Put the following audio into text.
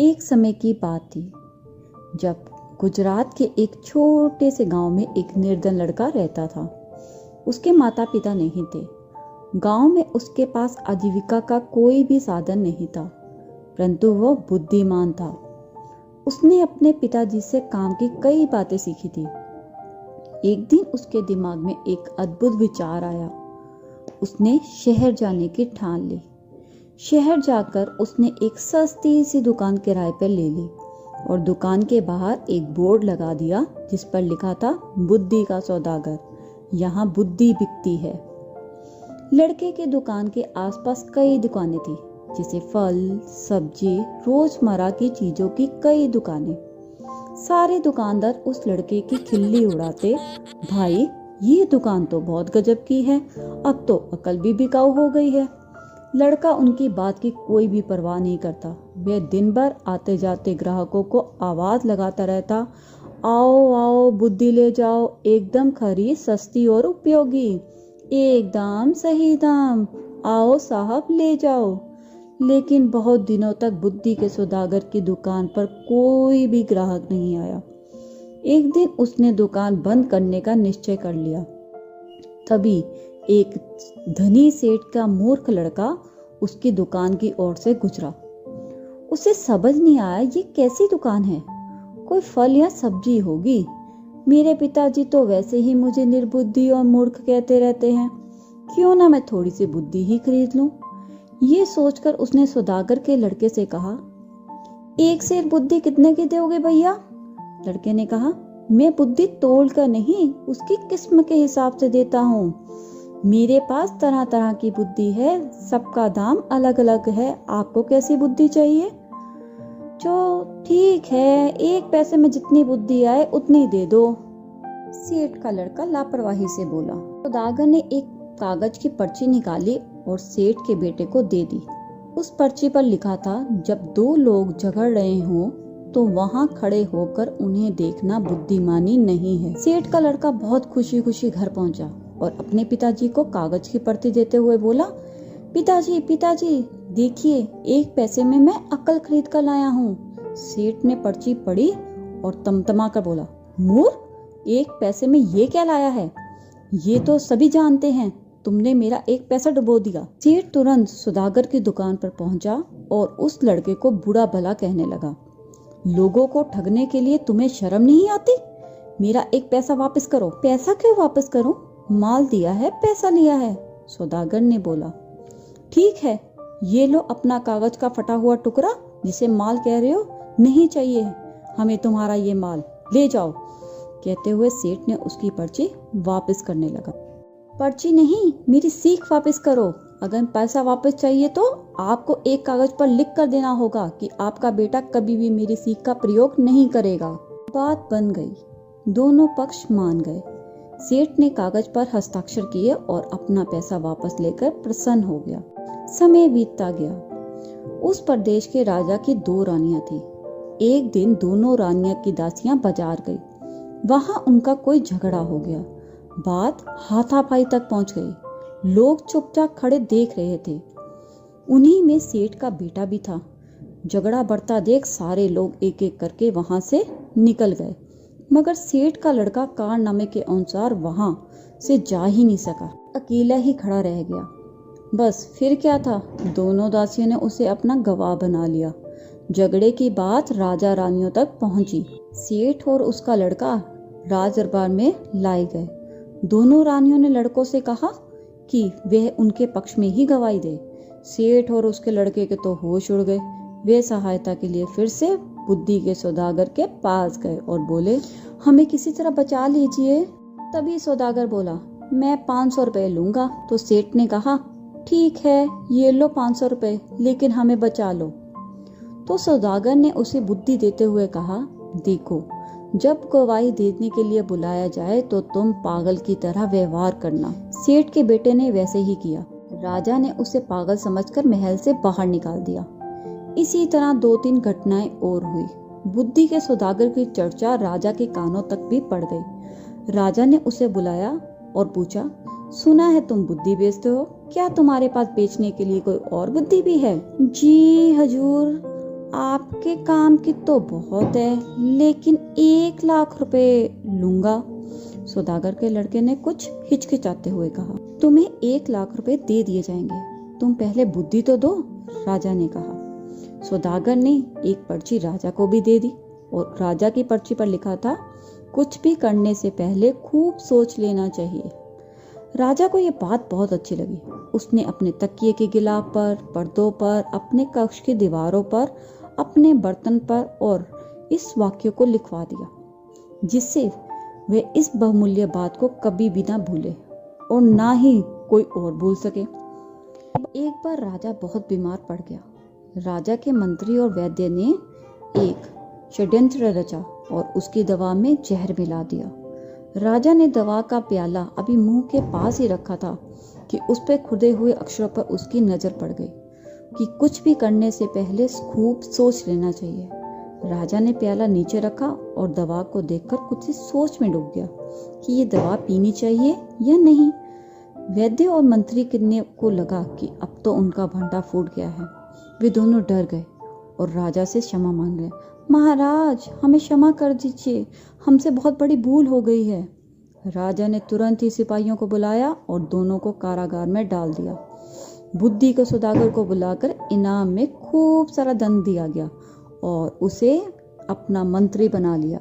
एक समय की बात थी जब गुजरात के एक छोटे से गांव में एक निर्धन लड़का रहता था। उसके माता पिता नहीं थे। गांव में उसके पास आजीविका का कोई भी साधन नहीं था, परंतु वह बुद्धिमान था। उसने अपने पिताजी से काम की कई बातें सीखी थी। एक दिन उसके दिमाग में एक अद्भुत विचार आया। उसने शहर जाने की ठान ली। शहर जाकर उसने एक सस्ती सी दुकान किराए पर ले ली और दुकान के बाहर एक बोर्ड लगा दिया जिस पर लिखा था बुद्धि का सौदागर, यहाँ बुद्धि बिकती है। लड़के के दुकान के आसपास कई दुकानें थी, जैसे फल, सब्जी, रोजमर्रा की चीजों की कई दुकानें। सारे दुकानदार उस लड़के की खिल्ली उड़ाते, भाई ये दुकान तो बहुत गजब की है, अब तो अकल भी बिकाऊ हो गई है। लड़का उनकी बात की कोई भी परवाह नहीं करता। वह दिन भर आते जाते ग्राहकों को आवाज लगाता रहता, आओ आओ बुद्धि ले जाओ, एकदम खरी, सस्ती और उपयोगी, एकदम सही दाम, आओ साहब ले जाओ। लेकिन बहुत दिनों तक बुद्धि के सौदागर की दुकान पर कोई भी ग्राहक नहीं आया। एक दिन उसने दुकान बंद करने का निश्चय कर लिया। तभी एक धनी सेठ का मूर्ख लड़का उसकी दुकान की ओर से गुजरा। उसे समझ नहीं आया ये कैसी दुकान है, कोई फल या सब्जी होगी। मेरे पिताजी तो वैसे ही मुझे निर्बुद्धि और मूर्ख कहते रहते हैं, क्यों ना मैं थोड़ी सी बुद्धि ही खरीद लूं। ये सोचकर उसने सौदागर के लड़के से कहा, एक सेर बुद्धि कितने की दोगे भैया? लड़के ने कहा, मैं बुद्धि तोल कर नहीं, उसकी किस्म के हिसाब से देता हूँ। मेरे पास तरह तरह की बुद्धि है, सबका दाम अलग अलग है, आपको कैसी बुद्धि चाहिए? जो ठीक है, एक पैसे में जितनी बुद्धि आए उतनी दे दो। सेठ का लड़का लापरवाही से बोला। सौदागर ने एक कागज की पर्ची निकाली और सेठ के बेटे को दे दी। उस पर्ची पर लिखा था, जब दो लोग झगड़ रहे हों तो वहाँ खड़े होकर उन्हें देखना बुद्धिमानी नहीं है। सेठ का लड़का बहुत खुशी खुशी घर पहुँचा और अपने पिताजी को कागज की पर्ची देते हुए बोला, पिताजी पिताजी देखिए, एक पैसे में मैं अक्ल खरीद कर लाया हूँ। सेठ ने पर्ची पढ़ी और तमतमा कर बोला, मूर्ख, एक पैसे में ये क्या लाया है? ये तो सभी जानते हैं, तुमने मेरा एक पैसा डुबो दिया। सेठ तुरंत सौदागर की दुकान पर पहुंचा और उस लड़के को बुरा भला कहने लगा, लोगों को ठगने के लिए तुम्हें शर्म नहीं आती? मेरा एक पैसा वापस करो। पैसा क्यों वापस करूं? माल दिया है, पैसा लिया है। सौदागर ने बोला, ठीक है, ये लो अपना कागज का फटा हुआ टुकड़ा, जिसे माल कह रहे हो, नहीं चाहिए हमें तुम्हारा ये माल, ले जाओ। कहते हुए सेठ ने उसकी पर्ची वापस करने लगा। पर्ची नहीं, मेरी सीख वापस करो। अगर पैसा वापस चाहिए तो आपको एक कागज पर लिख कर देना होगा कि आपका बेटा कभी भी मेरी सीख का प्रयोग नहीं करेगा। बात बन गई, दोनों पक्ष मान गए। सेठ ने कागज पर हस्ताक्षर किए और अपना पैसा वापस लेकर प्रसन्न हो गया। समय बीतता गया। उस प्रदेश के राजा की दो रानियां थी। एक दिन दोनों रानियां की दासियां बाजार गई। वहां उनका कोई झगड़ा हो गया। बात हाथापाई तक पहुंच गई। लोग चुपचाप खड़े देख रहे थे। उन्हीं में सेठ का बेटा भी था। झगड़ा बढ़ता देख सारे लोग एक एक करके वहां से निकल गए, मगर सेठ का लड़का कारनामे के अनुसार वहां से जा ही नहीं सका, अकेला ही खड़ा रह गया। बस फिर क्या था, दोनों दासियों ने उसे अपना गवाह बना लिया। झगड़े की बात राजा रानियों तक पहुंची। सेठ और उसका लड़का राज दरबार में लाए गए। दोनों रानियों ने लड़कों से कहा कि वह उनके पक्ष में ही गवाही दे। सेठ और उसके लड़के के तो होश उड़ गए। वे सहायता के लिए फिर से बुद्धि के सौदागर के पास गए और बोले, हमें किसी तरह बचा लीजिए। तभी सौदागर बोला, मैं 500 रुपए लूंगा। तो सेठ ने कहा, ठीक है, ये लो 500 रुपए, लेकिन हमें बचा लो। तो सौदागर ने उसे बुद्धि देते हुए कहा, देखो, जब गवाही देने के लिए बुलाया जाए तो तुम पागल की तरह व्यवहार करना। सेठ के बेटे ने वैसे ही किया। राजा ने उसे पागल समझकर महल से बाहर निकाल दिया। इसी तरह 2-3 घटनाएं और हुई। बुद्धि के सौदागर की चर्चा राजा के कानों तक भी पड़ गई। राजा ने उसे बुलाया और पूछा, सुना है तुम बुद्धि बेचते हो, क्या तुम्हारे पास बेचने के लिए कोई और बुद्धि भी है? जी हजूर, आपके काम की तो बहुत है, लेकिन 1 लाख रुपए लूंगा। सौदागर के लड़के ने कुछ हिचकिचाते हुए कहा। तुम्हें 1 लाख रुपए दे दिए जाएंगे, तुम पहले बुद्धि तो दो, राजा ने कहा। सौदागर ने एक पर्ची राजा को भी दे दी और राजा की पर्ची पर लिखा था, कुछ भी करने से पहले खूब सोच लेना चाहिए। राजा को यह बात बहुत अच्छी लगी। उसने अपने तकिए के गिलाफ पर, पर्दों पर, अपने कक्ष की दीवारों पर, अपने बर्तन पर और इस वाक्य को लिखवा दिया, जिससे वे इस बहुमूल्य बात को कभी भी ना भूले और ना ही कोई और भूल सके। एक बार राजा बहुत बीमार पड़ गया। राजा के मंत्री और वैद्य ने एक षड्यंत्र रचा और उसकी दवा में जहर मिला दिया। राजा ने दवा का प्याला अभी मुंह के पास ही रखा था कि उस पर खुदे हुए अक्षरों पर उसकी नजर पड़ गई कि कुछ भी करने से पहले खूब सोच लेना चाहिए। राजा ने प्याला नीचे रखा और दवा को देखकर कुछ ही सोच में डूब गया कि ये दवा पीनी चाहिए या नहीं। वैद्य और मंत्री को लगा कि अब तो उनका भंडा फूट गया है। वे दोनों डर गए और राजा से क्षमा मांग गए। महाराज, हमें क्षमा कर दीजिए, हमसे बहुत बड़ी भूल हो गई है। राजा ने तुरंत ही सिपाहियों को बुलाया और दोनों को कारागार में डाल दिया। बुद्धि को सौदागर को बुलाकर इनाम में खूब सारा दंड दिया गया और उसे अपना मंत्री बना लिया।